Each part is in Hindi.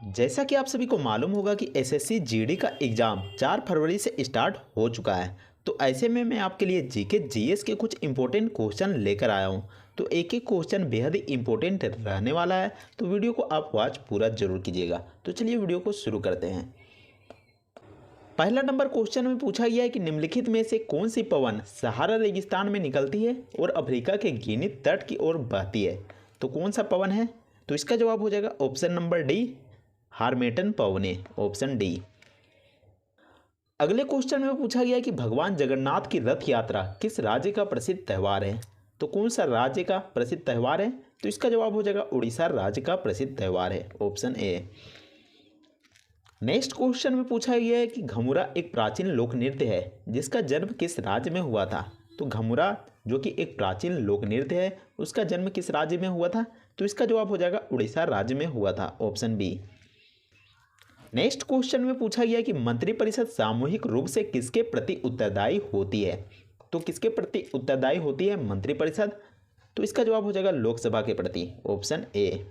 जैसा कि आप सभी को मालूम होगा कि एसएससी जीडी का एग्ज़ाम 4 फरवरी से स्टार्ट हो चुका है। तो ऐसे में मैं आपके लिए जीके जीएस के कुछ इंपॉर्टेंट क्वेश्चन लेकर आया हूं। तो एक एक क्वेश्चन बेहद ही इंपॉर्टेंट रहने वाला है, तो वीडियो को आप वॉच पूरा जरूर कीजिएगा। तो चलिए वीडियो को शुरू करते हैं। पहला नंबर क्वेश्चन में पूछा गया है कि निम्नलिखित में से कौन सी पवन सहारा रेगिस्तान में निकलती है और अफ्रीका के गिनी तट की ओर बहती है। तो कौन सा पवन है? तो इसका जवाब हो जाएगा ऑप्शन नंबर डी, हार्मेटन पवने, ऑप्शन डी। अगले क्वेश्चन में पूछा गया है कि भगवान जगन्नाथ की रथ यात्रा किस राज्य का प्रसिद्ध त्यौहार है। तो कौन सा राज्य का प्रसिद्ध त्यौहार है? तो इसका जवाब हो जाएगा उड़ीसा राज्य का प्रसिद्ध त्यौहार है, ऑप्शन ए। नेक्स्ट क्वेश्चन में पूछा गया है कि घमुरा एक प्राचीन लोक नृत्य है जिसका जन्म किस राज्य में हुआ था। तो घमुरा जो कि एक प्राचीन लोक नृत्य है, उसका जन्म किस राज्य में हुआ था? तो इसका जवाब हो जाएगा उड़ीसा राज्य में हुआ था, ऑप्शन बी। नेक्स्ट क्वेश्चन में पूछा गया कि मंत्रिपरिषद सामूहिक रूप से किसके प्रति उत्तरदायी होती है। तो किसके प्रति उत्तरदायी होती है मंत्रिपरिषद? तो इसका जवाब हो जाएगा लोकसभा के प्रति, ऑप्शन ए।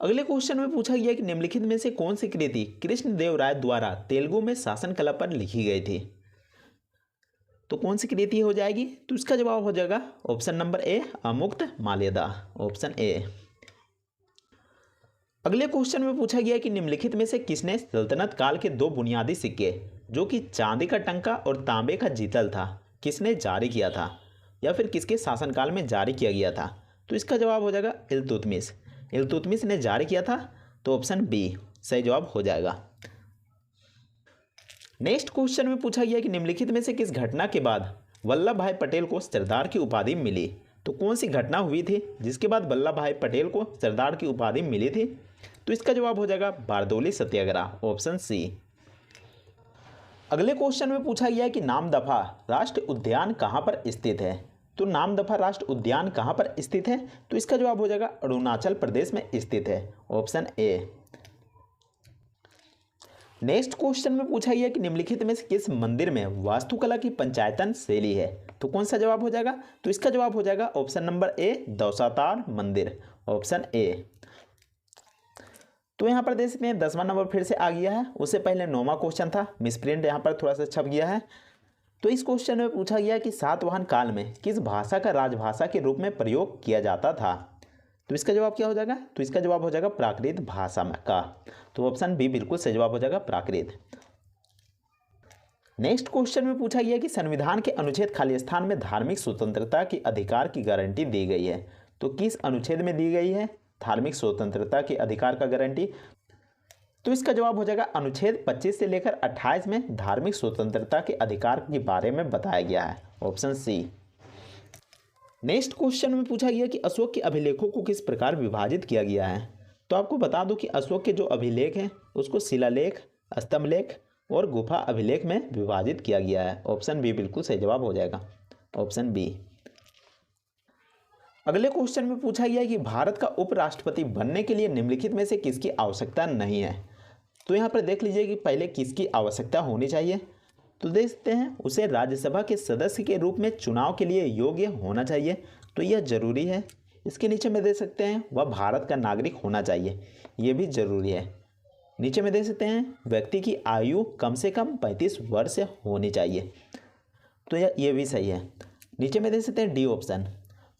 अगले क्वेश्चन में पूछा गया कि निम्नलिखित में से कौन सी कृति कृष्णदेवराय द्वारा तेलुगु में शासन कला पर लिखी गई थी। तो कौन सी कृति हो जाएगी? तो इसका जवाब हो जाएगा ऑप्शन नंबर ए, अमुक्त माल्यदा, ऑप्शन ए। अगले क्वेश्चन में पूछा गया कि निम्नलिखित में से किसने सल्तनत काल के दो बुनियादी सिक्के जो कि चांदी का टंका और तांबे का जीतल था, किसने जारी किया था या फिर किसके शासनकाल में जारी किया गया था? तो इसका जवाब हो जाएगा इल्तुतमिश। इल्तुतमिश ने जारी किया था, तो ऑप्शन बी सही जवाब हो जाएगा। नेक्स्ट क्वेश्चन में पूछा गया कि निम्नलिखित में से किस घटना के बाद वल्लभ भाई पटेल को सरदार की उपाधि मिली। तो कौन सी घटना हुई थी जिसके बाद वल्लभ भाई पटेल को सरदार की उपाधि मिली थी? तो इसका जवाब हो जाएगा बारदौली सत्याग्रह, ऑप्शन सी। अगले क्वेश्चन में पूछा गया है कि नामदफा राष्ट्रीय उद्यान कहाँ पर स्थित है। तो नामदफा राष्ट्रीय उद्यान कहाँ पर स्थित है? तो इसका जवाब हो जाएगा अरुणाचल प्रदेश में स्थित है, ऑप्शन ए। नेक्स्ट क्वेश्चन में पूछा गया कि निम्नलिखित में से किस मंदिर में वास्तुकला की पंचायतन शैली है। तो कौन सा जवाब हो जाएगा? तो इसका जवाब हो जाएगा ऑप्शन नंबर ए, दौसातार मंदिर, ऑप्शन ए। तो यहाँ पर देख सकते हैं 10वां नंबर फिर से आ गया है। उससे पहले 9वां क्वेश्चन था, मिसप्रिंट यहाँ पर थोड़ा सा छप गया है। तो इस क्वेश्चन में पूछा गया कि सातवाहन काल में किस भाषा का राजभाषा के रूप में प्रयोग किया जाता था। तो इसका जवाब क्या हो जाएगा? तो इसका जवाब हो जाएगा प्राकृत भाषा का। तो ऑप्शन बी बिल्कुल सही जवाब हो जाएगा, प्राकृत। नेक्स्ट क्वेश्चन में पूछा गया कि संविधान के अनुच्छेद खालिस्तान में धार्मिक स्वतंत्रता के अधिकार की गारंटी दी गई है। तो किस अनुच्छेद में दी गई है धार्मिक स्वतंत्रता के अधिकार का गारंटी? तो इसका जवाब हो जाएगा अनुच्छेद 25 से लेकर 28 में धार्मिक स्वतंत्रता के अधिकार के बारे में बताया गया है, ऑप्शन सी। नेक्स्ट क्वेश्चन में पूछा गया कि अशोक के अभिलेखों को किस प्रकार विभाजित किया गया है। तो आपको बता दूं कि अशोक के जो अभिलेख हैं उसको शिलालेख, स्तंभलेख और गुफा अभिलेख में विभाजित किया गया है, ऑप्शन बी बिल्कुल सही जवाब हो जाएगा, ऑप्शन बी। अगले क्वेश्चन में पूछा गया कि भारत का उपराष्ट्रपति बनने के लिए निम्नलिखित में से किसकी आवश्यकता नहीं है। तो यहाँ पर देख लीजिए कि पहले किसकी आवश्यकता होनी चाहिए। तो देखते हैं उसे राज्यसभा के सदस्य के रूप में चुनाव के लिए योग्य होना चाहिए, तो यह जरूरी है। इसके नीचे में देख सकते हैं वह भारत का नागरिक होना चाहिए, यह भी जरूरी है। नीचे में देख सकते हैं व्यक्ति की आयु कम से कम 35 वर्ष होनी चाहिए, तो यह भी सही है। नीचे में देख सकते हैं डी ऑप्शन,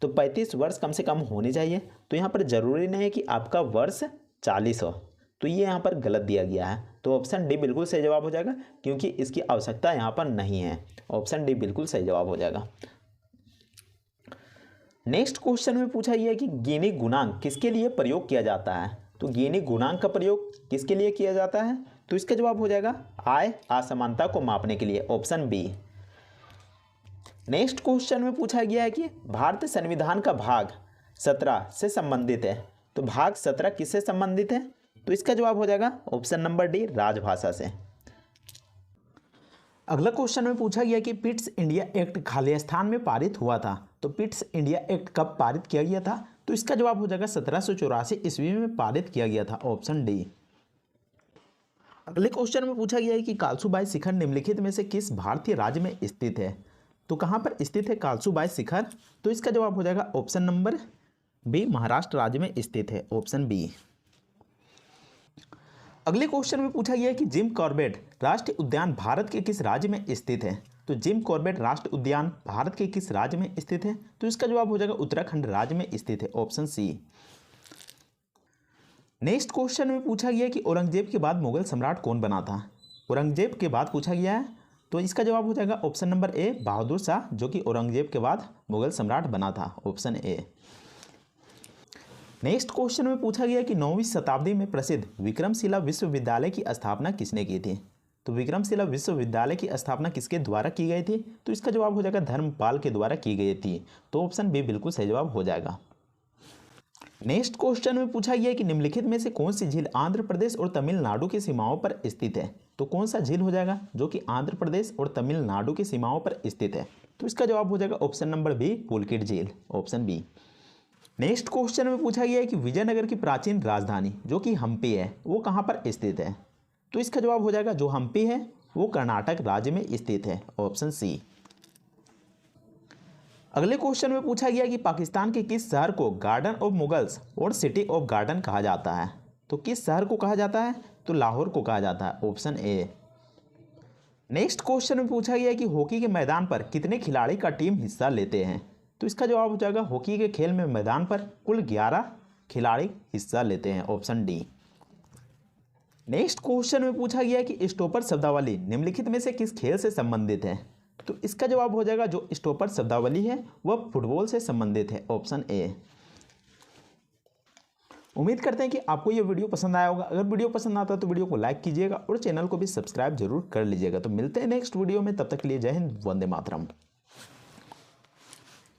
तो 35 वर्ष कम से कम होनी चाहिए। तो यहाँ पर जरूरी नहीं है कि आपका वर्ष 40 हो, तो ये यहाँ पर गलत दिया गया है। तो ऑप्शन डी बिल्कुल सही जवाब हो जाएगा, क्योंकि इसकी आवश्यकता यहाँ पर नहीं है। ऑप्शन डी बिल्कुल सही जवाब हो जाएगा। नेक्स्ट क्वेश्चन में पूछा गया कि गिनी गुणांक किसके लिए प्रयोग किया जाता है। तो गिनी गुणांक का प्रयोग किसके लिए किया जाता है? तो इसका जवाब हो जाएगा आय असमानता को मापने के लिए, ऑप्शन बी। नेक्स्ट क्वेश्चन में पूछा गया है कि भारतीय संविधान का भाग 17 से संबंधित है। तो भाग 17 किससे संबंधित है? तो इसका जवाब हो जाएगा ऑप्शन नंबर डी, राजभाषा से। अगला क्वेश्चन में पूछा गया कि पिट्स इंडिया एक्ट खालिस्तान में पारित हुआ था। तो पिट्स इंडिया एक्ट कब पारित किया गया था? तो इसका जवाब हो जाएगा 1784 ईस्वी में पारित किया गया था, ऑप्शन डी। अगले क्वेश्चन में पूछा गया है कि कालसूबाई शिखर निम्नलिखित में से किस भारतीय राज्य में स्थित है। तो कहाँ पर स्थित है कालसूबाई शिखर? तो इसका जवाब हो जाएगा ऑप्शन नंबर बी, महाराष्ट्र राज्य में स्थित है, ऑप्शन बी। अगले क्वेश्चन में पूछा गया है कि जिम कॉर्बेट राष्ट्रीय उद्यान भारत के किस राज्य में स्थित है। तो जिम कॉर्बेट राष्ट्रीय उद्यान भारत के किस राज्य में स्थित है। तो इसका जवाब हो जाएगा उत्तराखंड राज्य में स्थित है, ऑप्शन सी। नेक्स्ट क्वेश्चन में पूछा गया है कि औरंगजेब के बाद मुगल सम्राट कौन बना था। औरंगजेब के बाद पूछा गया है, तो इसका जवाब हो जाएगा ऑप्शन नंबर ए, बहादुर शाह, जो कि औरंगजेब के बाद मुगल सम्राट बना था, ऑप्शन ए। नेक्स्ट क्वेश्चन में पूछा गया कि 9वीं शताब्दी में प्रसिद्ध विक्रमशिला विश्वविद्यालय की स्थापना किसने की थी। तो विक्रमशिला विश्वविद्यालय की स्थापना किसके द्वारा की गई थी। तो इसका जवाब हो जाएगा धर्मपाल के द्वारा की गई थी, तो ऑप्शन बी बिल्कुल सही जवाब हो जाएगा। नेक्स्ट क्वेश्चन में पूछा गया कि निम्नलिखित में से कौन सी झील आंध्र प्रदेश और तमिलनाडु की सीमाओं पर स्थित है। तो कौन सा झील हो जाएगा जो कि आंध्र प्रदेश और तमिलनाडु की सीमाओं पर स्थित है। तो इसका जवाब हो जाएगा ऑप्शन नंबर बी, पुलकित झील, ऑप्शन बी। नेक्स्ट क्वेश्चन में पूछा गया है कि विजयनगर की प्राचीन राजधानी जो कि हम्पी है वो कहाँ पर स्थित है। तो इसका जवाब हो जाएगा जो हम्पी है वो कर्नाटक राज्य में स्थित है, ऑप्शन सी। अगले क्वेश्चन में पूछा गया कि पाकिस्तान के किस शहर को गार्डन ऑफ मुगल्स और सिटी ऑफ गार्डन कहा जाता है। तो किस शहर को कहा जाता है। तो लाहौर को कहा जाता है, ऑप्शन ए। नेक्स्ट क्वेश्चन में पूछा गया कि हॉकी के मैदान पर कितने खिलाड़ी का टीम हिस्सा लेते हैं। तो इसका जवाब हो जाएगा हॉकी के खेल में मैदान पर कुल 11 खिलाड़ी हिस्सा लेते हैं, ऑप्शन डी। नेक्स्ट क्वेश्चन में पूछा गया कि स्टॉपर शब्दावली निम्नलिखित में से किस खेल से संबंधित है। तो इसका जवाब हो जाएगा जो स्टॉपर शब्दावली है वह फुटबॉल से संबंधित है, ऑप्शन ए। उम्मीद करते हैं कि आपको यह वीडियो पसंद आया होगा। अगर वीडियो पसंद आता है तो वीडियो को लाइक कीजिएगा और चैनल को भी सब्सक्राइब जरूर कर लीजिएगा। तो मिलते हैं नेक्स्ट वीडियो में, तब तक के लिए जय हिंद, वंदे मातरम।